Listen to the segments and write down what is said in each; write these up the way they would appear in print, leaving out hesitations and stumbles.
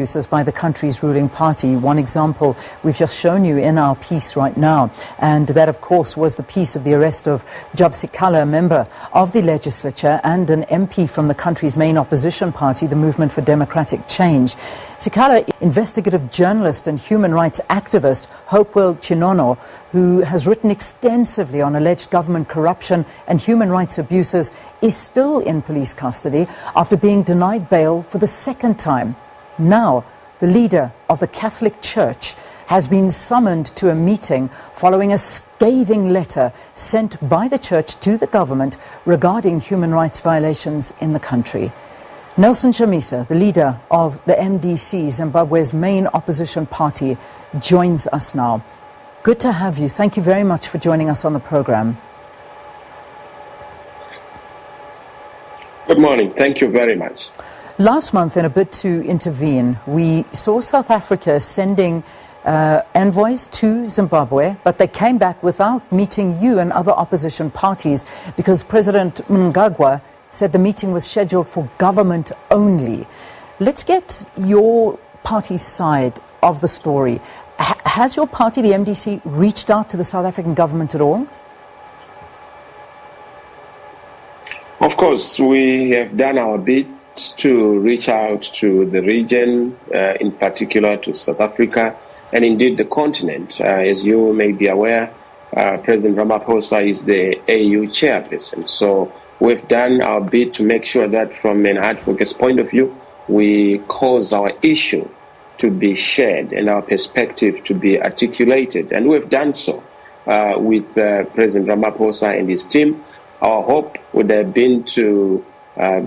abuses by the country's ruling party. One example we've just shown you in our piece right now, and that of course was the piece of the arrest of Sabc, a member of the legislature and an MP from the country's main opposition party, the Movement for Democratic Change. Sabc, investigative journalist and human rights activist Hopewell Chuno, who has written extensively on alleged government corruption and human rights abuses, is still in police custody after being denied bail for the second time. Now, the leader of the Catholic Church has been summoned to a meeting following a scathing letter sent by the church to the government regarding human rights violations in the country. Nelson Chamisa, the leader of the MDC, Zimbabwe's main opposition party, joins us now. Good to have you. Thank you very much for joining us on the program. Good morning. Thank you very much. Last month, in a bid to intervene, we saw South Africa sending envoys to Zimbabwe, but they came back without meeting you and other opposition parties because President Mnangagwa said the meeting was scheduled for government only. Let's get your party's side of the story. Has your party, the MDC, reached out to the South African government at all? Of course, we have done our bit to reach out to the region, in particular to South Africa, and indeed the continent. As you may be aware, President Ramaphosa is the AU chairperson. So we've done our bit to make sure that from an advocate's point of view, we cause our issue to be shared and our perspective to be articulated. And we've done so with President Ramaphosa and his team. Our hope would have been to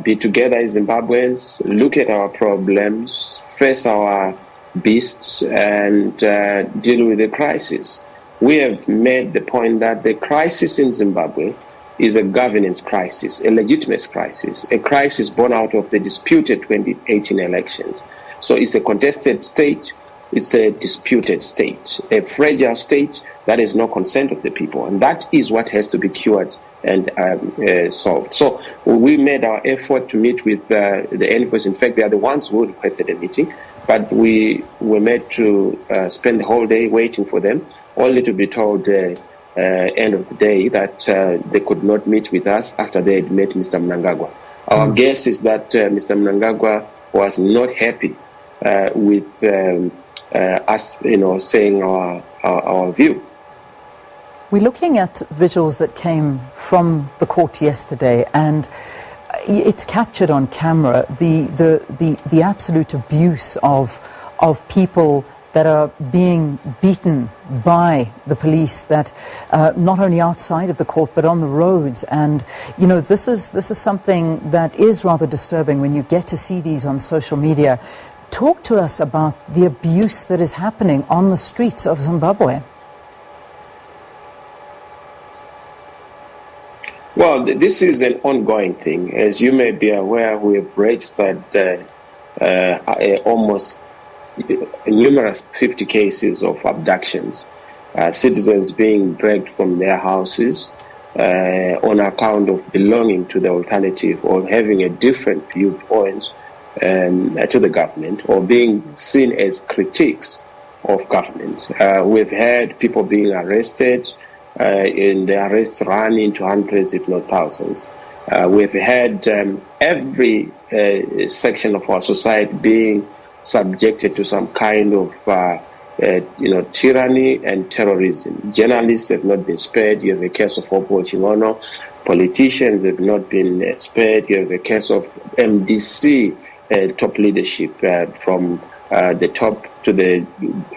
be together as Zimbabweans, look at our problems, face our beasts, and deal with the crisis. We have made the point that the crisis in Zimbabwe is a governance crisis, a legitimate crisis, a crisis born out of the disputed 2018 elections. So it's a contested state, it's a disputed state, a fragile state that has no consent of the people, and that is what has to be cured and solved. So we made our effort to meet with the envoys. In fact, they are the ones who requested a meeting, but we were made to spend the whole day waiting for them, only to be told end of the day that they could not meet with us after they had met Mr. Mnangagwa. Our guess is that Mr. Mnangagwa was not happy with us, saying our view. We're looking at visuals that came from the court yesterday, and it's captured on camera the absolute abuse of people that are being beaten by the police, that not only outside of the court but on the roads. And this is something that is rather disturbing when you get to see these on social media. Talk to us about the abuse that is happening on the streets of Zimbabwe. Well, this is an ongoing thing. As you may be aware, we have registered almost numerous 50 cases of abductions, citizens being dragged from their houses on account of belonging to the alternative or having a different viewpoint to the government, or being seen as critiques of government. We've had people being arrested, in the arrests run into hundreds, if not thousands. We've had every section of our society being subjected to some kind of tyranny and terrorism. Journalists have not been spared. You have a case of Hopewell Chuno. Politicians have not been spared. You have a case of MDC top leadership from the top to the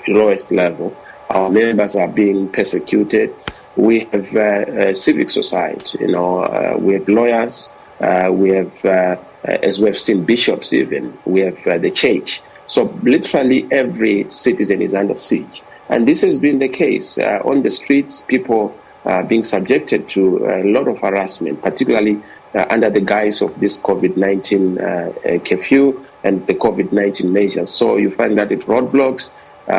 lowest level. Our members are being persecuted. We have civic society, we have lawyers, we have, as we have seen, bishops even, we have the church. So literally every citizen is under siege. And this has been the case. On the streets, people are being subjected to a lot of harassment, particularly under the guise of this COVID-19 curfew and the COVID-19 measures. So you find that at roadblocks,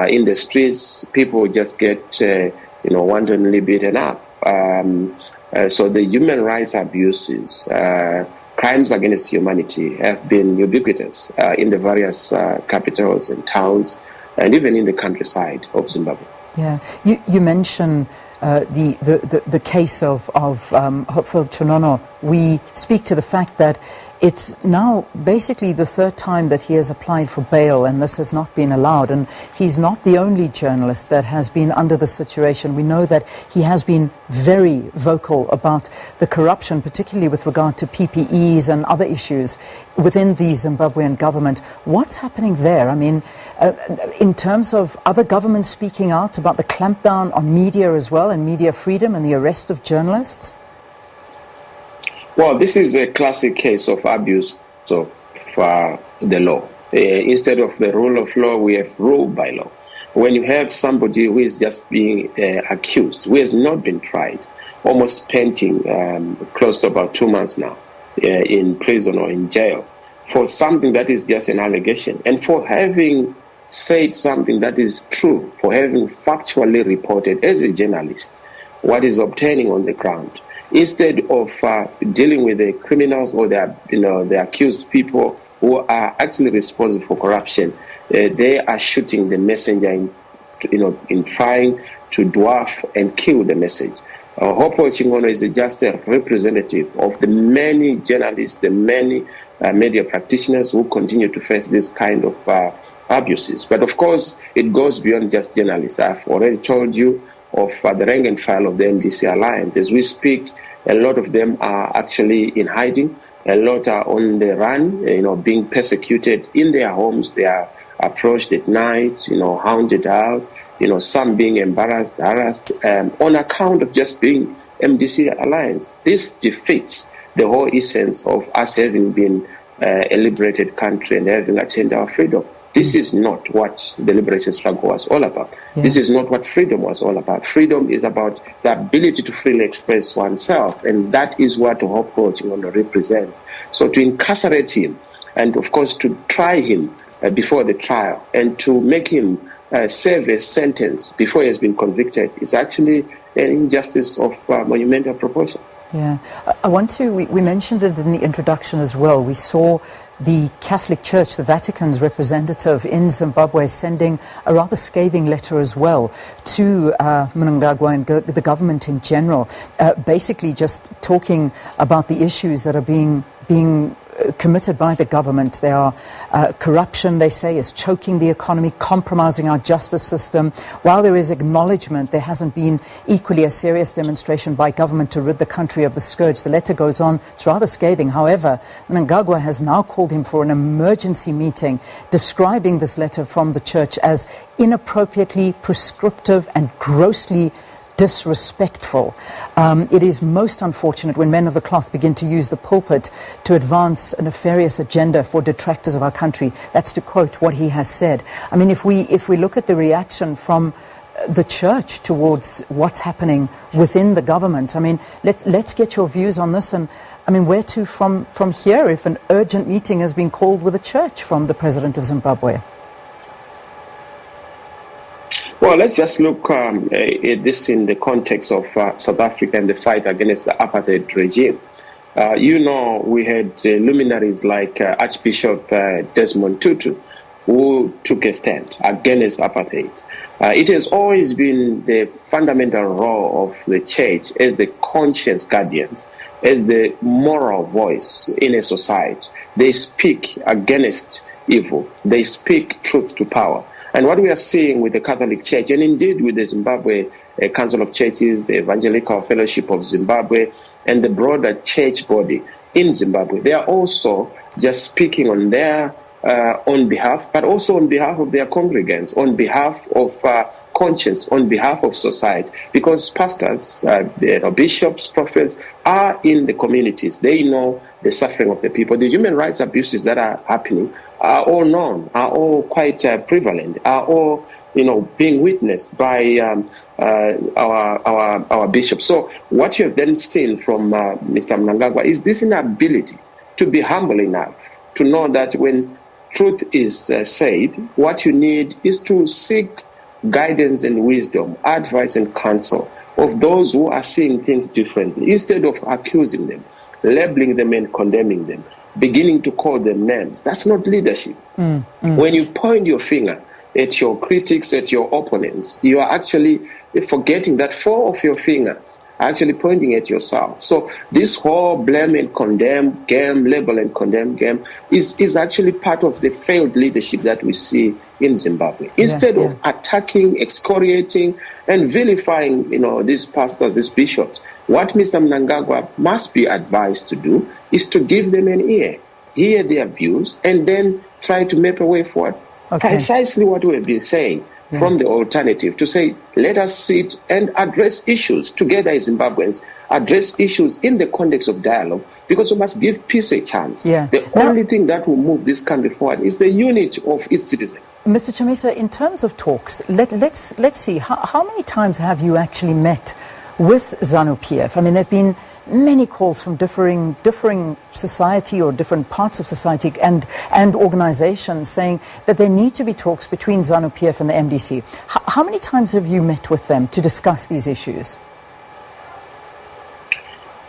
in the streets, people just get wantonly beaten up. So the human rights abuses crimes against humanity have been ubiquitous in the various capitals and towns, and even in the countryside of Zimbabwe. Yeah, you mention the case of Hopeful Chuno. We speak to the fact that it's now basically the third time that he has applied for bail, and this has not been allowed. And he's not the only journalist that has been under the situation. We know that he has been very vocal about the corruption, particularly with regard to PPEs and other issues within the Zimbabwean government. What's happening there? I mean, in terms of other governments speaking out about the clampdown on media as well, and media freedom and the arrest of journalists? Well, this is a classic case of abuse of the law. Instead of the rule of law, we have rule by law. When you have somebody who is just being accused, who has not been tried, almost spending close to about 2 months now in prison or in jail for something that is just an allegation, and for having said something that is true, for having factually reported as a journalist what is obtaining on the ground, instead of dealing with the criminals or the accused people who are actually responsible for corruption, they are shooting the messenger in trying to dwarf and kill the message. Hopeful Chuno is just a representative of the many journalists, the many media practitioners who continue to face this kind of abuses. But of course, it goes beyond just journalists. I've already told you of the rank and file of the MDC Alliance. As we speak, a lot of them are actually in hiding. A lot are on the run, being persecuted in their homes. They are approached at night, hounded out, some being embarrassed, harassed, on account of just being MDC Alliance. This defeats the whole essence of us having been a liberated country and having attained our freedom. This is not what the liberation struggle was all about. Yeah. This is not what freedom was all about. Freedom is about the ability to freely express oneself, and that is what the Hopeful Chuno represents. So to incarcerate him, and of course to try him before the trial, and to make him serve a sentence before he has been convicted is actually an injustice of monumental proportion. Yeah, we mentioned it in the introduction as well. We saw the Catholic Church, the Vatican's representative in Zimbabwe, sending a rather scathing letter as well to Mnangagwa and the government in general, basically just talking about the issues that are being committed by the government. There are corruption, they say, is choking the economy, compromising our justice system. While there is acknowledgement, there hasn't been equally a serious demonstration by government to rid the country of the scourge. The letter goes on, it's rather scathing. However, Mnangagwa has now called him for an emergency meeting, describing this letter from the church as inappropriately prescriptive and grossly disrespectful. It is most unfortunate when men of the cloth begin to use the pulpit to advance a nefarious agenda for detractors of our country. That's to quote what he has said. I mean, if we look at the reaction from the church towards what's happening within the government, I mean, let's get your views on this. And I mean, where to from here if an urgent meeting has been called with the church from the president of Zimbabwe? Well, let's just look at this in the context of South Africa and the fight against the apartheid regime. We had luminaries like Archbishop Desmond Tutu, who took a stand against apartheid. It has always been the fundamental role of the church as the conscience guardians, as the moral voice in a society. They speak against evil. They speak truth to power. And what we are seeing with the Catholic Church, and indeed with the Zimbabwe Council of Churches, the Evangelical Fellowship of Zimbabwe, and the broader church body in Zimbabwe, they are also just speaking on their own behalf, but also on behalf of their congregants, on behalf of conscience, on behalf of society. Because pastors, bishops, prophets are in the communities. They know the suffering of the people. The human rights abuses that are happening are all known, are all quite prevalent, are all being witnessed by our bishops. So what you have then seen from Mr. Mnangagwa is this inability to be humble enough to know that when truth is said, what you need is to seek guidance and wisdom, advice and counsel of those who are seeing things differently, instead of accusing them. labeling them and condemning them, beginning to call them names. That's not leadership. When you point your finger at your critics, at your opponents, you are actually forgetting that 4 of your fingers are actually pointing at yourself. So this whole blame and condemn game, label and condemn game is actually part of the failed leadership that we see in Zimbabwe. Instead of attacking, excoriating, and vilifying, these pastors, these bishops, what Mr. Mnangagwa must be advised to do is to give them an ear, hear their views, and then try to map a way forward. Precisely what we have been saying from the alternative, to say, let us sit and address issues together as Zimbabweans, address issues in the context of dialogue, because we must give peace a chance. The only thing that will move this country forward is the unity of its citizens. Mr. Chamisa, in terms of talks, let's see, how many times have you actually met with ZANU-PF? I mean, there have been many calls from differing society or different parts of society and organizations saying that there need to be talks between ZANU-PF and the MDC. How many times have you met with them to discuss these issues?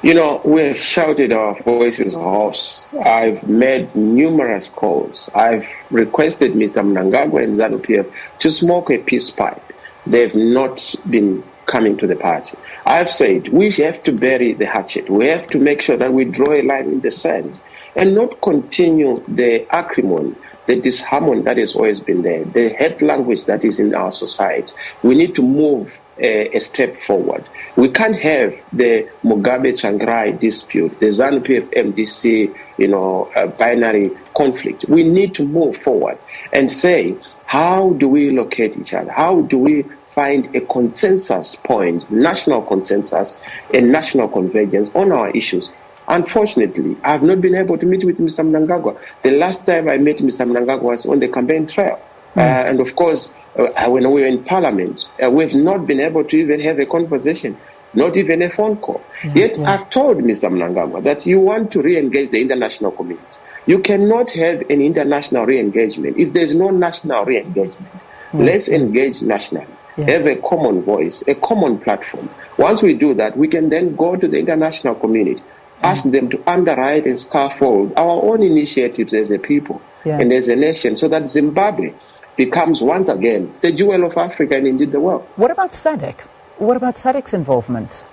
We have shouted our voices hoarse. I've made numerous calls. I've requested Mr. Mnangagwa and ZANU-PF to smoke a peace pipe. They've not been coming to the party. I've said we have to bury the hatchet. We have to make sure that we draw a line in the sand and not continue the acrimony, the disharmony that has always been there, the hate language that is in our society. We need to move a step forward. We can't have the Mugabe-Tsvangirai dispute, the ZANU-PF MDC, binary conflict. We need to move forward and say, how do we locate each other? How do we find a consensus point, national consensus and national convergence on our issues? Unfortunately, I have not been able to meet with Mr. Mnangagwa. The last time I met Mr. Mnangagwa was on the campaign trail. And of course, when we were in Parliament, we've not been able to even have a conversation, not even a phone call. Yet I've told Mr. Mnangagwa that you want to re-engage the international community. You cannot have an international re-engagement if there's no national re-engagement. Let's engage nationally. Have a common voice, a common platform. Once we do that, we can then go to the international community, ask them to underwrite and scaffold our own initiatives as a people and as a nation, so that Zimbabwe becomes once again the jewel of Africa and indeed the world. What about Sabc? What about Sabc's involvement?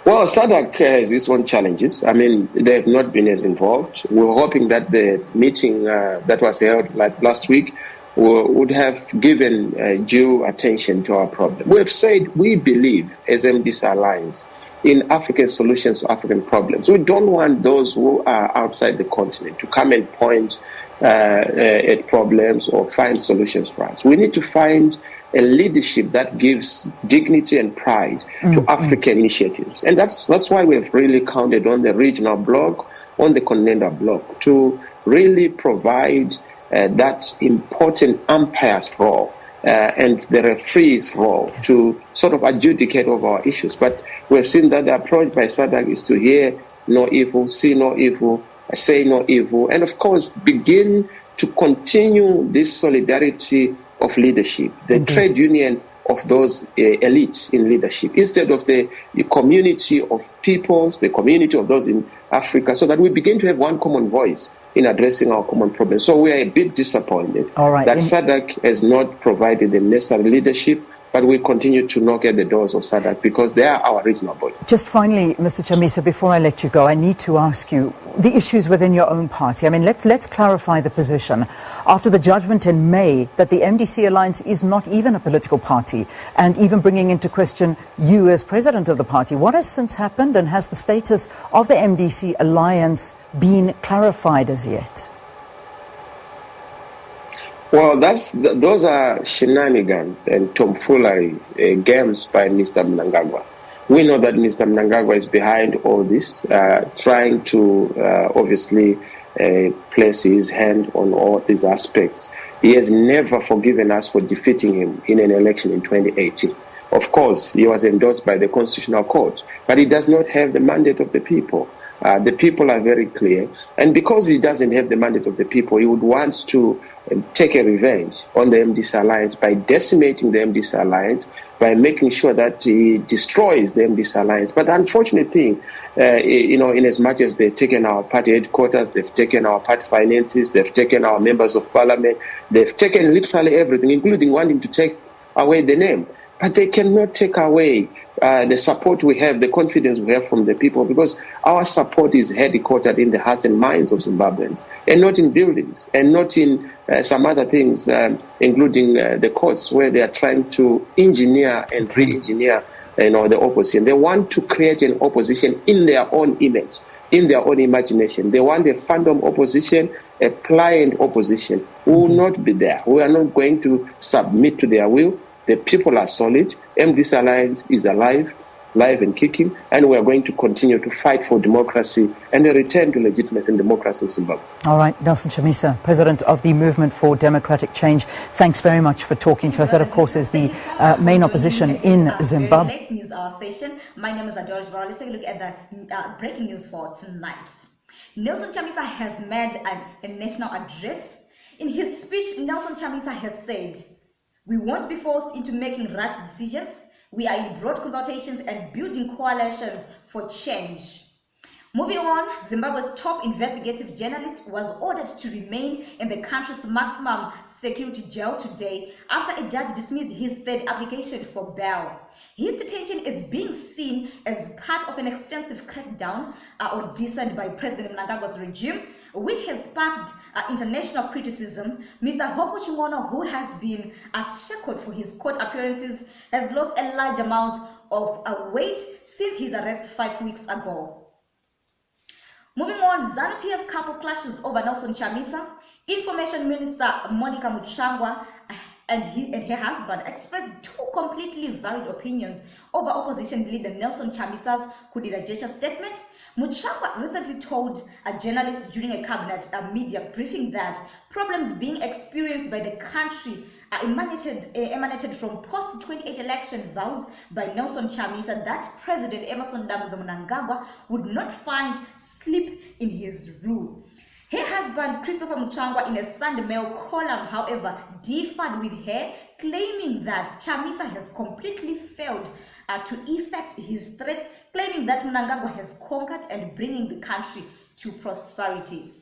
Well, Sabc has its own challenges. I mean, they have not been as involved. We were hoping that the meeting that was held last week would have given due attention to our problem. We have said we believe, as MDC Alliance, in African solutions to African problems. We don't want those who are outside the continent to come and point at problems or find solutions for us. We need to find a leadership that gives dignity and pride to African initiatives. And that's why we've really counted on the regional bloc, on the continental bloc, to really provide that important umpire's role and the referee's role to sort of adjudicate over our issues. But we've seen that the approach by Sabc is to hear no evil, see no evil, say no evil, and of course begin to continue this solidarity of leadership, the trade union of those elites in leadership, instead of the community of peoples, the community of those in Africa, so that we begin to have one common voice in addressing our common problems. So we are a bit disappointed that Sabc has not provided the necessary leadership, but we continue to knock at the doors of Sabc because they are our regional body. Just finally, Mr. Chamisa, before I let you go, I need to ask you the issues within your own party. I mean, let's clarify the position. After the judgment in May that the MDC Alliance is not even a political party, and even bringing into question you as president of the party, what has since happened, and has the status of the MDC Alliance been clarified as yet? Well, those are shenanigans and tomfoolery games by Mr. Mnangagwa. We know that Mr. Mnangagwa is behind all this, trying to obviously place his hand on all these aspects. He has never forgiven us for defeating him in an election in 2018. Of course, he was endorsed by the Constitutional Court, but he does not have the mandate of the people. The people are very clear. And because he doesn't have the mandate of the people, he would want to take a revenge on the MDC alliance by decimating the MDC alliance, by making sure that he destroys the MDC alliance. But the unfortunate thing, in as much as they've taken our party headquarters, they've taken our party finances, they've taken our members of parliament, they've taken literally everything, including wanting to take away the name. But they cannot take away the support we have, the confidence we have from the people, because our support is headquartered in the hearts and minds of Zimbabweans, and not in buildings, and not in some other things, including the courts, where they are trying to engineer and re-engineer the opposition. They want to create an opposition in their own image, in their own imagination. They want a phantom opposition, a pliant opposition. We will not be there. We are not going to submit to their will. The people are solid. MDC Alliance is alive and kicking, and we are going to continue to fight for democracy and a return to legitimacy and democracy in Zimbabwe. All right, Nelson Chamisa, President of the Movement for Democratic Change, thanks very much for talking to us. That, of course, is the main opposition in Zimbabwe. Late news hour session. My name is Adore Jbara. Let's take a look at the breaking news for tonight. Nelson Chamisa has made a national address. In his speech, Nelson Chamisa has said, "We won't be forced into making rash decisions. We are in broad consultations and building coalitions for change." Moving on, Zimbabwe's top investigative journalist was ordered to remain in the country's maximum security jail today after a judge dismissed his third application for bail. His detention is being seen as part of an extensive crackdown on dissent by President Mnangagwa's regime, which has sparked international criticism. Mr. Chuno, who has been shackled for his court appearances, has lost a large amount of weight since his arrest 5 weeks ago. Moving on, ZANU-PF couple clashes over Nelson Chamisa. Information Minister Monica Muchangwa and her husband expressed two completely varied opinions over opposition leader Nelson Chamisa'S Kudira Gesture statement. Muchangwa recently told a journalist during a cabinet media briefing that problems being experienced by the country emanated from post-28 election vows by Nelson Chamisa that President Emmerson Mnangagwa would not find slip in his rule. Her husband, Christopher Muchangwa, in a Sunday Mail column, however, differed with her, claiming that Chamisa has completely failed to effect his threat, claiming that Mnangagwa has conquered and bringing the country to prosperity.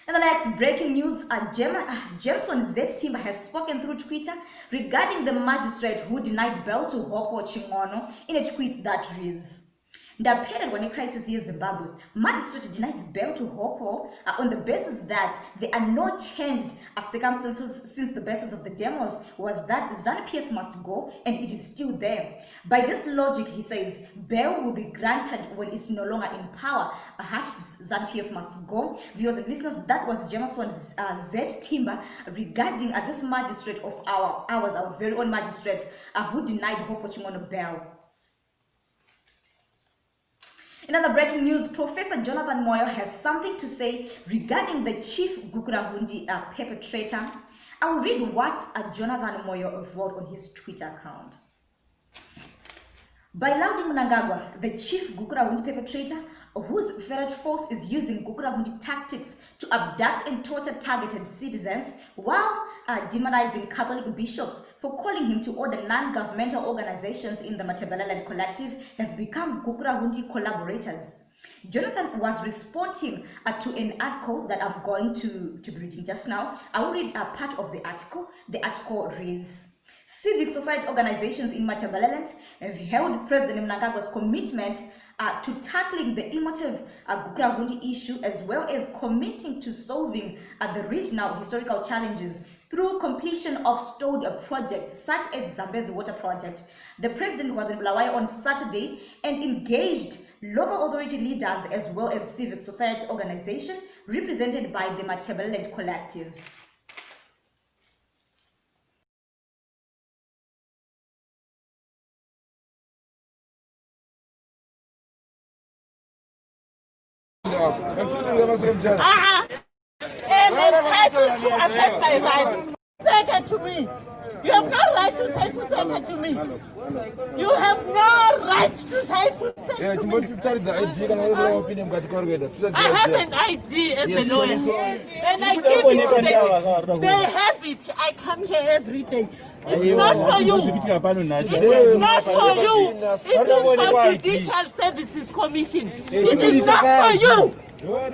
In the next breaking news, Jameson Z Timber has spoken through Twitter regarding the magistrate who denied bail to Hopo Chuno in a tweet that reads, "Ndapera when a crisis here in Zimbabwe, magistrate denies bail to Hopo on the basis that there are no changed circumstances since the basis of the demos was that ZANU-PF must go and it is still there. By this logic," he says, "bail will be granted when it's no longer in power. ZANU-PF must go." Viewers and listeners, that was Jameson Z Timber regarding this magistrate of our very own magistrate who denied Hopo Chuno bail. In other breaking news, Professor Jonathan Moyo has something to say regarding the chief Gukurahundi perpetrator. I will read what Jonathan Moyo wrote on his Twitter account. By lauding Mnangagwa, the chief Gukurahundi perpetrator, whose ferret force is using Gukurahundi tactics to abduct and torture targeted citizens, while demonizing Catholic bishops for calling him to order non-governmental organizations in the Matabeleland collective, have become Gukurahundi collaborators. Jonathan was responding to an article that I'm going to be reading just now. I will read a part of the article. The article reads, "Civic society organizations in Matabeleland have held President Mnangagwa's commitment to tackling the emotive Gukurahundi issue, as well as committing to solving the regional historical challenges through completion of stalled projects such as Zambezi Water Project." The president was in Bulawayo on Saturday and engaged local authority leaders as well as civic society organization represented by the Matabeleland Collective. And entitled to affect my rights. Take it to me. You have no right to say something to me. You have no right to say something to me. I have an ID as a lawyer. And I give it to them. They have it. I come here every day. It's not for you. It is not for you. It is for Judicial Services Commission. It is not for you. My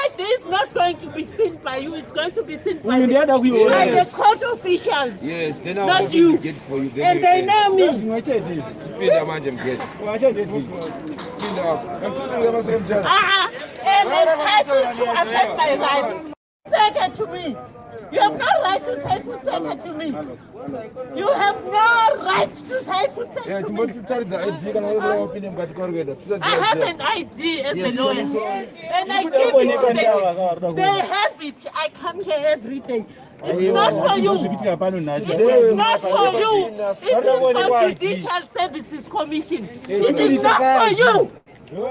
ID is not going to be seen by you. It's going to be seen by the court officials. Yes, then not you. And they know me. And entitled to affect my rights. Take it to me. You have no right to say something to me. You have no right to say something to me. I have an ID as a lawyer. And I give it to them. They have it. I come here every day. It's not for you. It is not for you. It is for Judicial Services Commission. It is not for you. My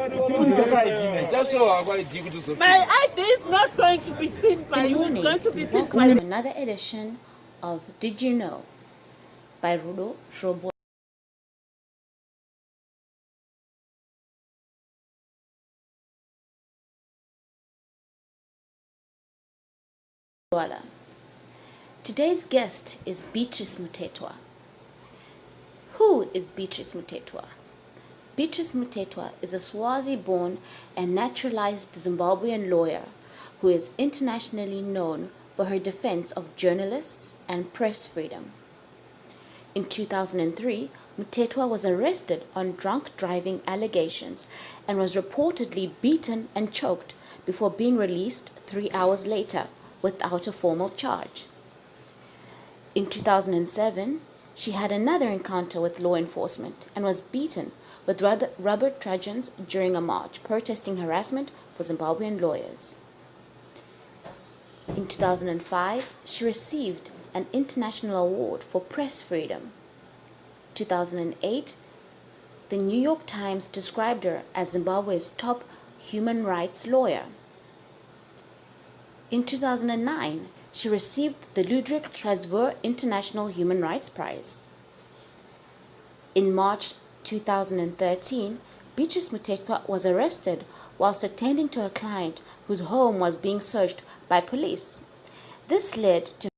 ID is not going to be seen by you. It's going to be seen by Welcome to another edition of Did You Know by Rudo Shobo. Today's guest is Beatrice Mutetwa. Who is Beatrice Mutetwa? Beatrice Mutetwa is a Swazi-born and naturalized Zimbabwean lawyer who is internationally known for her defense of journalists and press freedom. In 2003, Mutetwa was arrested on drunk driving allegations and was reportedly beaten and choked before being released 3 hours later without a formal charge. In 2007, she had another encounter with law enforcement and was beaten with rubber truncheons during a march protesting harassment for Zimbabwean lawyers. In 2005, she received an international award for press freedom. 2008, the New York Times described her as Zimbabwe's top human rights lawyer. In 2009, she received the Ludwig Trasver International Human Rights Prize. In March 2013, Beatrice Mutetwa was arrested whilst attending to a client whose home was being searched by police. This led to